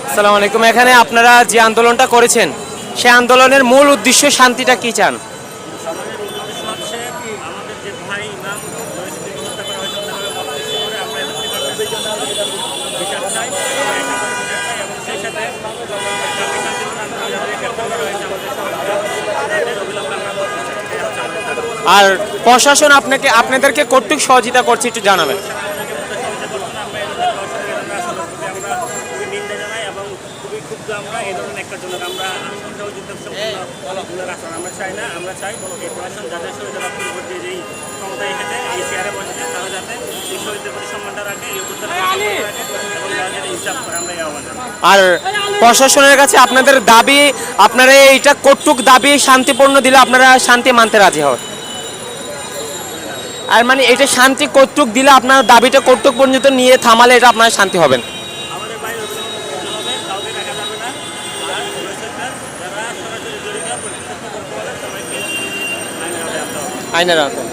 আসসালামু আলাইকুম। এখানে আপনারা যে আন্দোলনটা করেছেন সেই আন্দোলনের মূল উদ্দেশ্য শান্তিটা কি চান? আমাদের উদ্দেশ্য হচ্ছে আমাদের যে ভাই ইমাম জয়সিদ্দিকে হত্যা করা হয়েছে তাদের মস্তিষ্ক করে আমরা বিচার চাই এবং সেই সাথে শান্তিপূর্ণ আন্দোলন যাদের গ্রেপ্তার করা হয়েছে আমাদের সহযোগিতা অবিলম্বে আমরা করতে চাই। এই হচ্ছে আমাদের দাবি। আর প্রশাসন আপনাদেরকে কর্তৃক সহযোগিতা করছে, একটু জানাবেন। খুবই নিন্দা জানাই এবং খুবই ক্ষুব্ধ আমরা এই ধরনের একটা জন্য আমরা আসন আমরা চাই না। আমরা চাই এই প্রশাসন যাদের শহীদের রক্তের উপর দিয়ে যেই ক্ষমতায় এসেছে এই চেয়ারে বসেছে তারা যাতে এই শহীদদের প্রতি সম্মানটা রাখে, এই উত্তরটা রাখে এবং তারা যাতে ইনসাফ করে আমরা এই আহ্বান জানাই। আর প্রশাসনের কাছে আপনাদের দাবি, আপনারা এইটা কর্তৃক দাবি শান্তিপূর্ণ দিলে আপনারা শান্তি মানতে রাজি হন। আর মানে এটা শান্তি কর্তৃক দিলে আপনার দাবিটা কর্তৃক পর্যন্ত নিয়ে থামালে এটা আপনারা শান্তি হবেন। আমাদের বাইরে হবে কাউকে দেখা যাবে না। আর সরকার যারা সরাসরি জড়িত প্রতিপক্ষ করতে পারে সবাইকে আইনের আওতায় আনতে হবে। আইনের আওতায়।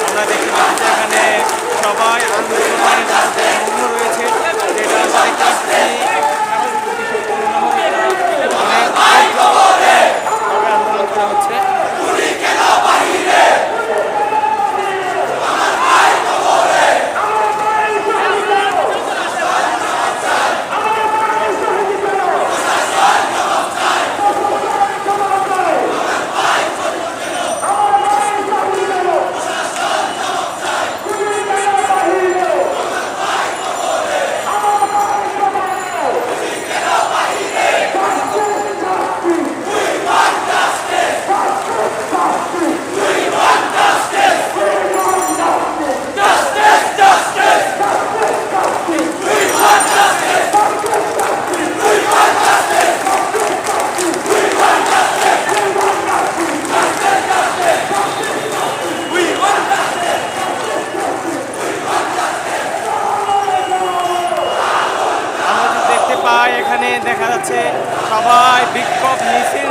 আমরা দেখতে পাচ্ছি এখানে সবাই আন্দোলনের মধ্যে মগ্ন রয়েছে, যেটা আমরা দেখতে পাচ্ছি অনেক ভাবে আন্দোলন করা হচ্ছে। আমরা যদি দেখতে পাই এখানে দেখা যাচ্ছে সবাই বিক্ষোভ মিছিল